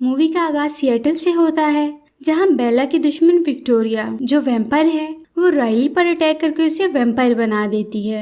Movie का आगाज Seattle से होता है, जहां बेला की दुश्मन विक्टोरिया जो वैम्पायर है वो राइली पर अटैक करके उसे वैम्पायर बना देती है।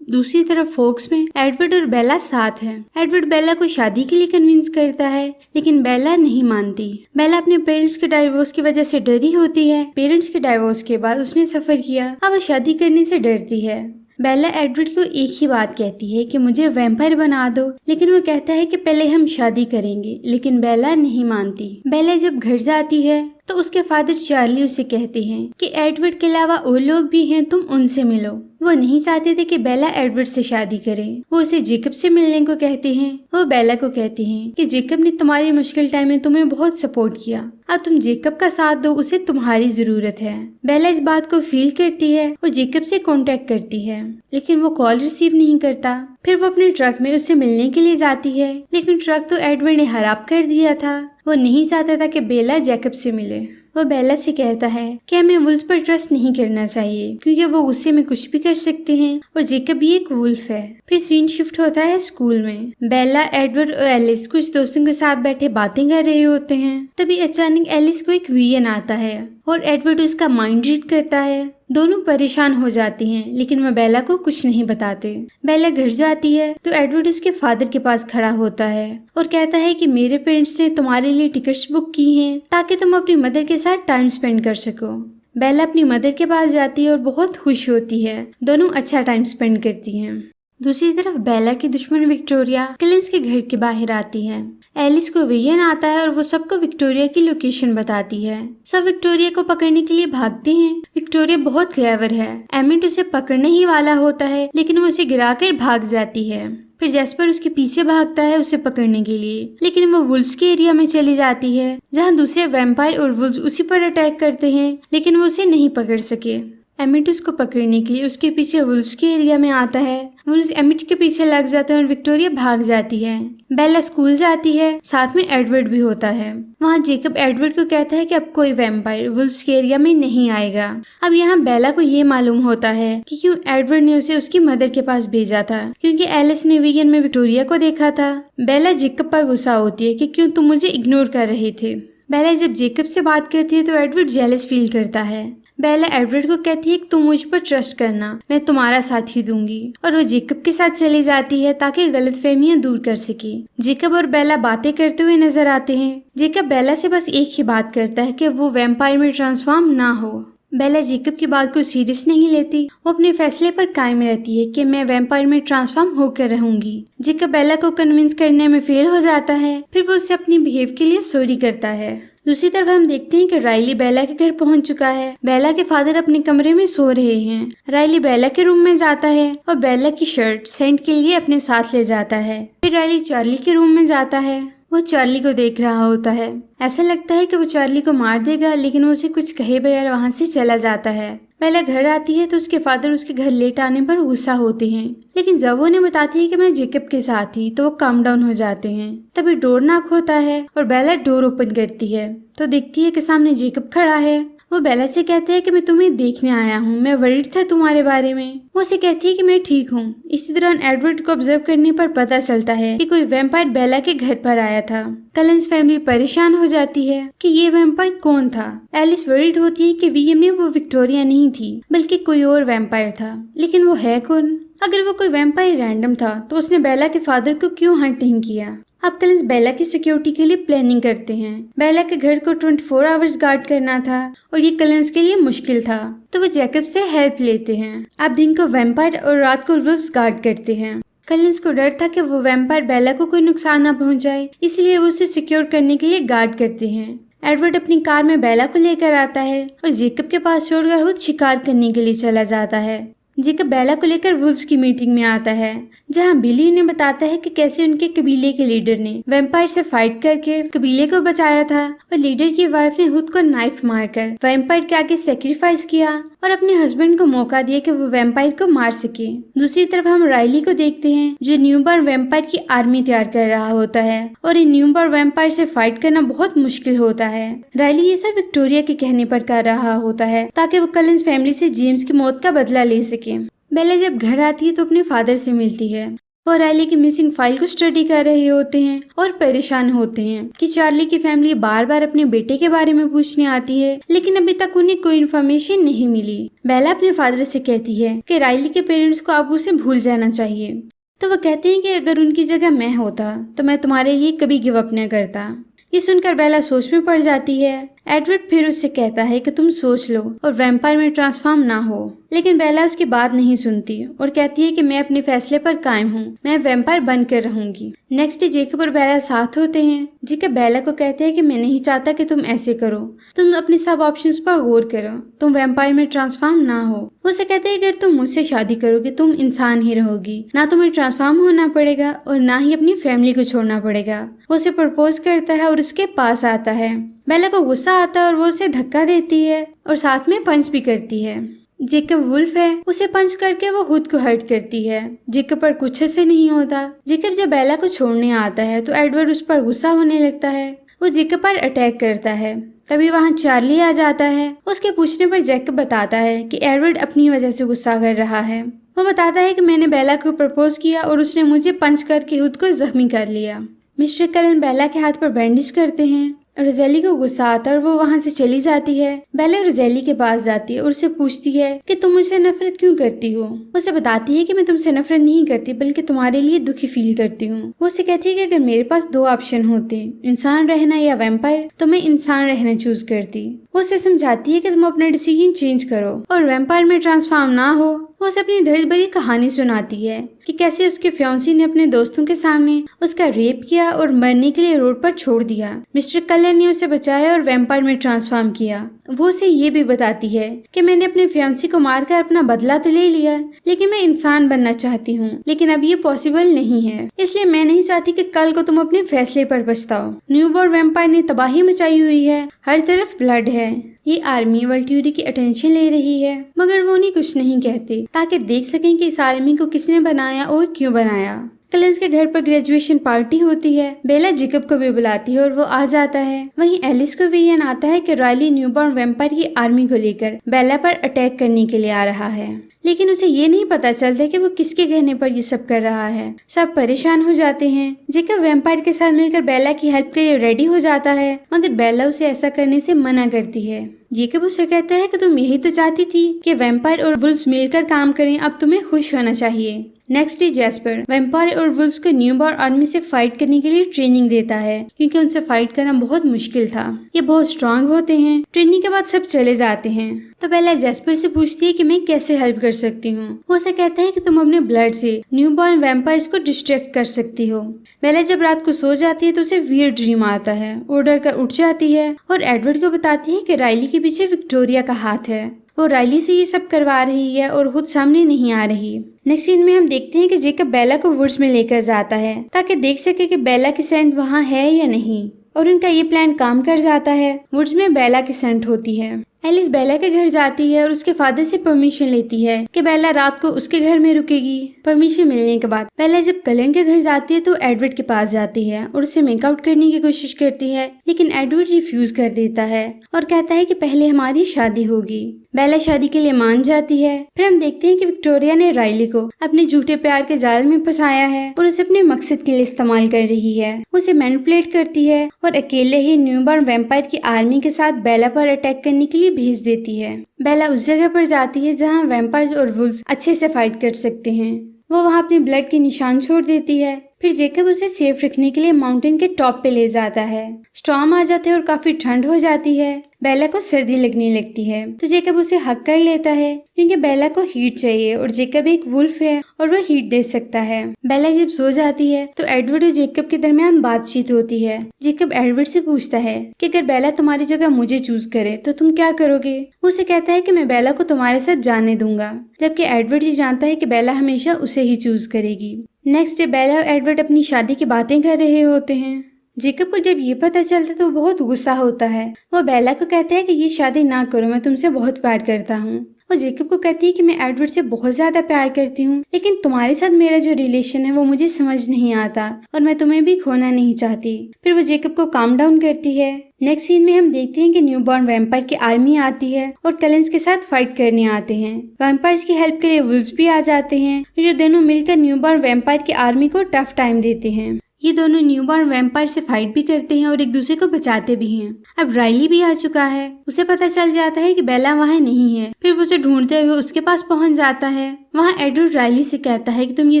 दूसरी तरफ फोक्स में एडवर्ड और बेला साथ हैं। एडवर्ड बेला को शादी के लिए कन्विंस करता है, लेकिन बेला नहीं मानती। बेला अपने पेरेंट्स के डाइवोर्स की वजह से डरी होती है। पेरेंट्स के डाइवोर्स के बाद उसने सफर किया, अब वो शादी करने से डरती है। बेला एडवर्ड को एक ही बात कहती है कि मुझे वैम्पायर बना दो, लेकिन वो कहता है कि पहले हम शादी करेंगे, लेकिन बेला नहीं मानती। बेला जब घर जाती है तो उसके फादर चार्ली उसे कहते हैं कि एडवर्ड के अलावा और लोग भी हैं, तुम उनसे मिलो। वो नहीं चाहते थे कि बेला एडवर्ड से शादी करे। वो उसे जेकब से मिलने को कहते हैं। वो बेला को कहते हैं कि जेकब ने तुम्हारी मुश्किल टाइम में तुम्हें बहुत सपोर्ट किया, अब तुम जेकब का साथ दो, उसे तुम्हारी जरूरत है। बेला इस बात को फील करती है और जेकब से कांटेक्ट करती है, लेकिन वो कॉल रिसीव नहीं करता। फिर वो अपने ट्रक में उससे मिलने के लिए जाती है, लेकिन ट्रक तो एडवर्ड ने खराब कर दिया था। वो नहीं चाहता था कि बेला जेकब से मिले। वो बेला से कहता है कि हमें वुल्फ पर ट्रस्ट नहीं करना चाहिए, क्योंकि वो गुस्से में कुछ भी कर सकते हैं और जेकब भी एक वुल्फ है। फिर सीन शिफ्ट होता है स्कूल में। बेला, एडवर्ड और एलिस कुछ दोस्तों के साथ बैठे बातें कर रहे होते हैं। तभी अचानक एलिस को एक विजन आता है और एडवर्ड उसका माइंड रीड करता है। दोनों परेशान हो जाती हैं, लेकिन वह बेला को कुछ नहीं बताते। बेला घर जाती है तो एडवर्ड उसके फादर के पास खड़ा होता है और कहता है कि मेरे पेरेंट्स ने तुम्हारे लिए टिकट्स बुक की हैं ताकि तुम अपनी मदर के साथ टाइम स्पेंड कर सको। बेला अपनी मदर के पास जाती है और बहुत खुश होती है। दोनों अच्छा टाइम स्पेंड करती हैं। दूसरी तरफ बेला की दुश्मन विक्टोरिया क्लिंस के घर के बाहर आती है। एलिस को विजन आता है और वो सबको विक्टोरिया की लोकेशन बताती है। सब विक्टोरिया को पकड़ने के लिए भागते हैं। विक्टोरिया बहुत क्लेवर है। एमिट उसे पकड़ने ही वाला होता है, लेकिन वो उसे गिराकर भाग जाती है। फिर जैस्पर उसके पीछे भागता है उसे पकड़ने के लिए, लेकिन वो वुल्फ्स के एरिया में चली जाती है, जहाँ दूसरे वैम्पायर और वुल्फ्स उसी पर अटैक करते हैं, लेकिन वो उसे नहीं पकड़ सके। एमिट उसको पकड़ने के लिए उसके पीछे वुल्फ्स के एरिया में आता है। वुल्फ्स एमिट के पीछे लग जाते हैं और विक्टोरिया भाग जाती है। बेला स्कूल जाती है, साथ में एडवर्ड भी होता है। वहाँ जेकब एडवर्ड को कहता है कि अब कोई वैम्पायर वुल्फ्स के एरिया में नहीं आएगा। अब यहाँ बेला को ये मालूम होता है कि क्यों एडवर्ड ने उसे उसकी मदर के पास भेजा था, क्योंकि एलिस ने विजन में विक्टोरिया को देखा था। बेला जेकब पर गुस्सा होती है कि क्यों तुम मुझे इग्नोर कर रहे थे। बेला जब जेकब से बात करती है तो एडवर्ड जेलस फील करता है। बेला एडवर्ड को कहती है कि तुम मुझ पर ट्रस्ट करना, मैं तुम्हारा साथ ही दूंगी, और वो जेकब के साथ चली जाती है ताकि गलतफहमियां दूर कर सके। जेकब और बेला बातें करते हुए नजर आते हैं। जेकब बेला से बस एक ही बात करता है कि वो वैम्पायर में ट्रांसफॉर्म ना हो। बेला जेकब की बात को सीरियस नहीं लेती। वो अपने फैसले पर कायम रहती है कि मैं वैम्पायर में ट्रांसफॉर्म होकर रहूंगी। जेकब बेला को कन्विंस करने में फेल हो जाता है। फिर वो उससे अपनी बिहेव के लिए सॉरी करता है। दूसरी तरफ हम देखते हैं कि राइली बेला के घर पहुंच चुका है। बेला के फादर अपने कमरे में सो रहे हैं। राइली बेला के रूम में जाता है और बेला की शर्ट सेंट के लिए अपने साथ ले जाता है। फिर राइली चार्ली के रूम में जाता है। वो चार्ली को देख रहा होता है। ऐसा लगता है कि वो चार्ली को मार देगा, लेकिन वो उसे कुछ कहे बगैर वहाँ से चला जाता है। बेला घर आती है तो उसके फादर उसके घर लेट आने पर गुस्सा होते हैं, लेकिन जब वो उन्हें बताती है कि मैं जेकब के साथ थी तो वो काम डाउन हो जाते हैं। तभी डोर नॉक होता है और बेला डोर ओपन करती है तो देखती है कि सामने जेकब खड़ा है। वो बेला से कहते हैं कि मैं तुम्हें देखने आया हूँ, मैं वरीड था तुम्हारे बारे में। वो उसे कहती है कि मैं ठीक हूँ। इसी दौरान एडवर्ड को ऑब्जर्व करने पर पता चलता है कि कोई वैम्पायर बेला के घर पर आया था। कलिंस फैमिली परेशान हो जाती है कि ये वैम्पायर कौन था। एलिस वरीड होती है कि वीएम में वो विक्टोरिया नहीं थी, बल्कि कोई और वैम्पायर था, लेकिन वो है कौन? अगर वो कोई वैम्पायर रैंडम था तो उसने बेला के फादर को क्यों हंट नहीं किया? अब कलिंस बेला की सिक्योरिटी के लिए प्लानिंग करते हैं। बेला के घर को 24 आवर्स गार्ड करना था और ये कलिंस के लिए मुश्किल था, तो वो जैकब से हेल्प लेते हैं। अब दिन को वैम्पायर और रात को वुल्फ्स गार्ड करते हैं। कलिंस को डर था कि वो वैम्पायर बेला को कोई नुकसान ना पहुंचाए, इसलिए वो उसे सिक्योर करने के लिए गार्ड करते हैं। एडवर्ड अपनी कार में बेला को लेकर आता है और जेकब के पास छोड़कर खुद शिकार करने के लिए चला जाता है। जेकब बेला को लेकर वुल्फ्स की मीटिंग में आता है, जहां बिली उन्हें बताता है कि कैसे उनके कबीले के लीडर ने वैम्पायर से फाइट करके कबीले को बचाया था और लीडर की वाइफ ने खुद को नाइफ मारकर वैम्पायर के आगे सेक्रीफाइस किया और अपने हस्बैंड को मौका दिया कि वो वैम्पायर को मार सके। दूसरी तरफ हम राइली को देखते हैं, जो न्यूबॉर्न वैम्पायर की आर्मी तैयार कर रहा होता है और इन न्यूबॉर्न वैम्पायर से फाइट करना बहुत मुश्किल होता है। राइली ये सब विक्टोरिया के कहने पर कर रहा होता है ताकि वो कलिंस फैमिली से जेम्स की मौत का बदला ले सके। बेला जब घर आती है तो अपने फादर से मिलती है। वो राइली की मिसिंग फाइल को स्टडी कर रहे होते हैं और परेशान होते हैं कि चार्ली की फैमिली बार बार अपने बेटे के बारे में पूछने आती है, लेकिन अभी तक उन्हें कोई इन्फॉर्मेशन नहीं मिली। बेला अपने फादर से कहती है कि राइली के पेरेंट्स को अब उसे भूल जाना चाहिए। तो वो कहते हैं कि अगर उनकी जगह मैं होता तो मैं तुम्हारे लिए कभी गिव अप न करता। ये सुनकर बेला सोच में पड़ जाती है। एडवर्ड फिर उससे कहता है कि तुम सोच लो और वैम्पायर में ट्रांसफॉर्म ना हो, लेकिन बेला उसकी बात नहीं सुनती और कहती है कि मैं अपने फैसले पर कायम हूँ, मैं वैम्पायर बनकर रहूंगी। नेक्स्ट डे जेकब और बेला साथ होते हैं। जेकब बेला को कहते हैं कि मैं नहीं चाहता कि तुम ऐसे करो, तुम अपने सब ऑप्शंस पर गौर करो, तुम वैम्पायर में ट्रांसफॉर्म ना हो। वो उसे कहते हैं अगर तुम मुझसे शादी करोगे तुम इंसान ही रहोगी, ना तुम्हें ट्रांसफॉर्म होना पड़ेगा और ना ही अपनी फैमिली को छोड़ना पड़ेगा। वो उसे प्रपोज करता है और उसके पास आता है। बेला को गुस्सा आता है और वो उसे धक्का देती है और साथ में पंच भी करती है। जेकब वुल्फ है, उसे पंच करके वो खुद को हर्ट करती है। जेकब पर कुछ ऐसे नहीं होता। जेकब जब बेला को छोड़ने आता है तो एडवर्ड उस पर गुस्सा होने लगता है। वो जेकब पर अटैक करता है। तभी वहाँ चार्ली आ जाता है। उसके पूछने पर जेकब बताता है कि एडवर्ड अपनी वजह से गुस्सा कर रहा है। वो बताता है कि मैंने बेला को प्रपोज किया और उसने मुझे पंच करके खुद को जख्मी कर लिया। मिस्टर कलन बेला के हाथ पर बैंडेज करते हैं। रोजेली को गुस्सा आता है और वो वहाँ से चली जाती है। बेला रोजेली के पास जाती है और उससे पूछती है कि तुम मुझसे नफरत क्यों करती हो। उसे बताती है कि मैं तुमसे नफरत नहीं करती बल्कि तुम्हारे लिए दुखी फील करती हूँ। वो उसे कहती है कि अगर मेरे पास दो ऑप्शन होते, इंसान रहना या वैम्पायर, तो मैं इंसान रहना चूज करती। वो उसे समझाती है कि तुम अपना डिसीजन चेंज करो और वैम्पायर में ट्रांसफॉर्म ना हो। वो उसे अपनी दर्द भरी कहानी सुनाती है कि कैसे उसके फियांसी ने अपने दोस्तों के सामने उसका रेप किया और मरने के लिए रोड पर छोड़ दिया। मिस्टर कलन ने उसे बचाया और वैम्पायर में ट्रांसफॉर्म किया। वो उसे ये भी बताती है कि मैंने अपने फियांसी को मारकर अपना बदला तो ले लिया, लेकिन मैं इंसान बनना चाहती हूँ, लेकिन अब ये पॉसिबल नहीं है, इसलिए मैं नहीं चाहती कि कल को तुम अपने फैसले पर पछताओ। न्यूबॉर्न वैम्पायर ने तबाही मचाई हुई है, हर तरफ ब्लड है। ये आर्मी वल्ट्यूरी की अटेंशन ले रही है, मगर वो उन्हें कुछ नहीं कहते ताकि देख सकें कि इस आर्मी को किसने बनाया और क्यों बनाया। कलेंस के घर पर ग्रेजुएशन पार्टी होती है। बेला जेकब को भी बुलाती है और वो आ जाता है। वहीं एलिस को भी यह आता है कि राइली न्यूबॉर्न वैम्पायर की आर्मी को लेकर बेला पर अटैक करने के लिए आ रहा है, लेकिन उसे ये नहीं पता चलता कि वो किसके कहने पर ये सब कर रहा है। सब परेशान हो जाते हैं। जेकब वैम्पायर के साथ मिलकर बेला की हेल्प के लिए रेडी हो जाता है, मगर बेला उसे ऐसा करने से मना करती है। जेकब उसे कहता है कि तुम यही तो चाहती थी कि वैम्पायर और वुल्व्स मिलकर काम करें, अब तुम्हें खुश होना चाहिए। नेक्स्ट डे जैस्पर वैम्पायर और वुल्व्स को न्यूबॉर्न आर्मी से फाइट करने के लिए ट्रेनिंग देता है, क्योंकि उनसे फाइट करना बहुत मुश्किल था। ये बहुत स्ट्रांग होते हैं। ट्रेनिंग के बाद सब चले जाते हैं। तो बेला जैस्पर से पूछती है कि मैं कैसे हेल्प कर सकती हूँ। वो उसे कहता है कि तुम अपने ब्लड से न्यूबॉर्न वैम्पायर्स को डिस्ट्रैक्ट कर सकती हो। बेला जब रात को सो जाती है तो उसे वियर्ड ड्रीम आता है। वो डर कर उठ जाती है और एडवर्ड को बताती है कि राइली के पीछे विक्टोरिया का हाथ है। वो राइली से ये सब करवा रही है और खुद सामने नहीं आ रही। नेक्स्ट सीन में हम देखते हैं कि जेकब बेला को वुड्स में लेकर जाता है ताकि देख सके कि बेला की सेंट वहाँ है या नहीं, और उनका ये प्लान काम कर जाता है। वुड्स में बेला की सेंट होती है। एलिस बेला के घर जाती है और उसके फादर से परमिशन लेती है कि बेला रात को उसके घर में रुकेगी। परमिशन मिलने के बाद बेला जब कलन के घर जाती है तो एडवर्ड के पास जाती है और उसे मेकआउट करने की कोशिश करती है, लेकिन एडवर्ड रिफ्यूज कर देता है और कहता है कि पहले हमारी शादी होगी। बेला शादी के लिए मान जाती है। फिर हम देखते हैं कि विक्टोरिया ने राइली को अपने झूठे प्यार के जाल में फंसाया है और उसे अपने मकसद के लिए इस्तेमाल कर रही है। उसे मैनिपुलेट करती है और अकेले ही न्यूबॉर्न वैम्पायर की आर्मी के साथ बेला पर अटैक करने के लिए भेज देती है। बेला उस जगह पर जाती है जहाँ वैम्पायर्स और वुल्व्स अच्छे से फाइट कर सकते हैं। वो वहाँ अपने ब्लड के निशान छोड़ देती है। फिर जेकब उसे सेफ रखने के लिए माउंटेन के टॉप पे ले जाता है। स्टॉर्म आ जाते हैं और काफी ठंड हो जाती है। बेला को सर्दी लगने लगती है तो जेकब उसे हक कर लेता है, क्योंकि बेला को हीट चाहिए और जेकब एक वुल्फ है और वह हीट दे सकता है। बेला जब सो जाती है तो एडवर्ड और जेकब के दरमियान बातचीत होती है। जेकब एडवर्ड से पूछता है कि अगर बेला तुम्हारी जगह मुझे चूज करे तो तुम क्या करोगे। वो उसे कहता है कि मैं बेला को तुम्हारे साथ जाने दूंगा, जबकि एडवर्ड ये जानता है कि बेला हमेशा उसे ही चूज करेगी। नेक्स्ट डे बेला और एडवर्ड अपनी शादी की बातें कर रहे होते हैं। जेकब को जब ये पता चलता है तो वो बहुत गुस्सा होता है। वो बेला को कहता है कि ये शादी ना करो, मैं तुमसे बहुत प्यार करता हूँ। वो जेकब को कहती है कि मैं एडवर्ड से बहुत ज्यादा प्यार करती हूँ, लेकिन तुम्हारे साथ मेरा जो रिलेशन है वो मुझे समझ नहीं आता और मैं तुम्हें भी खोना नहीं चाहती। फिर वो जेकब को काम डाउन करती है। नेक्स्ट सीन में हम देखते हैं कि न्यूबॉर्न वैम्पायर की आर्मी आती है और कलेंस के साथ फाइट करने आते हैं। वैम्पायर्स की हेल्प के लिए वुल्व्स भी आ जाते हैं, जो दोनों मिलकर न्यूबॉर्न वैम्पायर की आर्मी को टफ टाइम देते हैं। ये दोनों न्यूबॉर्न वैम्पायर से फाइट भी करते हैं और एक दूसरे को बचाते भी हैं। अब राइली भी आ चुका है। उसे पता चल जाता है कि बेला वहाँ नहीं है। फिर वो उसे ढूंढते हुए उसके पास पहुंच जाता है। वहाँ एडवर्ड राइली से कहता है कि तुम ये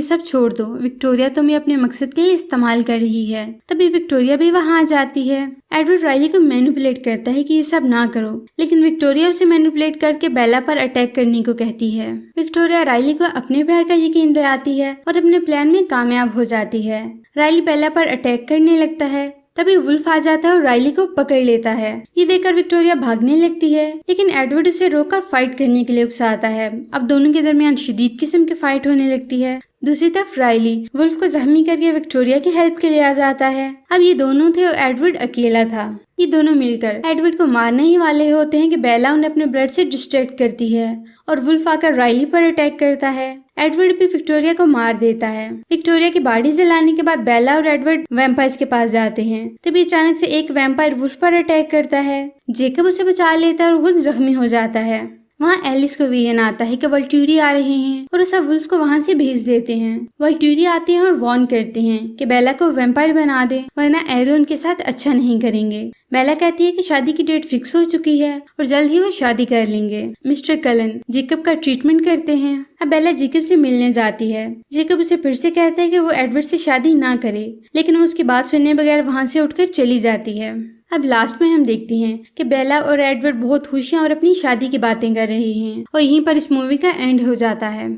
सब छोड़ दो, विक्टोरिया तुम्हें अपने मकसद के लिए इस्तेमाल कर रही है। तभी विक्टोरिया भी वहाँ आ जाती है। एडवर्ड राइली को मैनिपुलेट करता है कि ये सब ना करो, लेकिन विक्टोरिया उसे मैनिपुलेट करके बेला पर अटैक करने को कहती है। विक्टोरिया राइली को अपने प्यार का यकीन दिलाती है और अपने प्लान में कामयाब हो जाती है। राइली बेला पर अटैक करने लगता है। तभी वुल्फ आ जाता है और राइली को पकड़ लेता है। ये देखकर विक्टोरिया भागने लगती है, लेकिन एडवर्ड उसे रोककर फाइट करने के लिए उकसाता है। अब दोनों के दरमियान शदीद किस्म की फाइट होने लगती है। दूसरी तरफ राइली वुल्फ को जख्मी करके विक्टोरिया की हेल्प के लिए आ जाता है। अब ये दोनों थे और एडवर्ड अकेला था। ये दोनों मिलकर एडवर्ड को मारने ही वाले होते हैं कि बेला उन्हें अपने ब्लड से डिस्ट्रैक्ट करती है और वुल्फ आकर राइली पर अटैक करता है। एडवर्ड भी विक्टोरिया को मार देता है। विक्टोरिया की बॉडी जलाने के बाद बेला और एडवर्ड वैम्पायर्स के पास जाते हैं। तभी अचानक से एक वैम्पायर वुल्फ पर अटैक करता है। जेकब उसे बचा लेता है और खुद जख्मी हो जाता है। वहाँ एलिस को विजन आता है कि वल्ट्यूरी आ रहे हैं और सब वुल्स को वहाँ से भेज देते हैं। वल्ट्यूरी आते हैं और वार्न करते हैं कि बेला को वैम्पायर बना दे, वरना एरो उनके साथ अच्छा नहीं करेंगे। बेला कहती है कि शादी की डेट फिक्स हो चुकी है और जल्द ही वो शादी कर लेंगे। मिस्टर कलन जेकब का ट्रीटमेंट करते हैं। अब बेला जेकब से मिलने जाती है। जेकब उसे फिर से कहता है कि वो एडवर्ड से शादी ना करे, लेकिन वो उसकी बात सुनने बगैर वहाँ से उठकर चली जाती है। अब लास्ट में हम देखते हैं कि बेला और एडवर्ड बहुत खुश हैं और अपनी शादी की बातें कर रहे हैं और यहीं पर इस मूवी का एंड हो जाता है।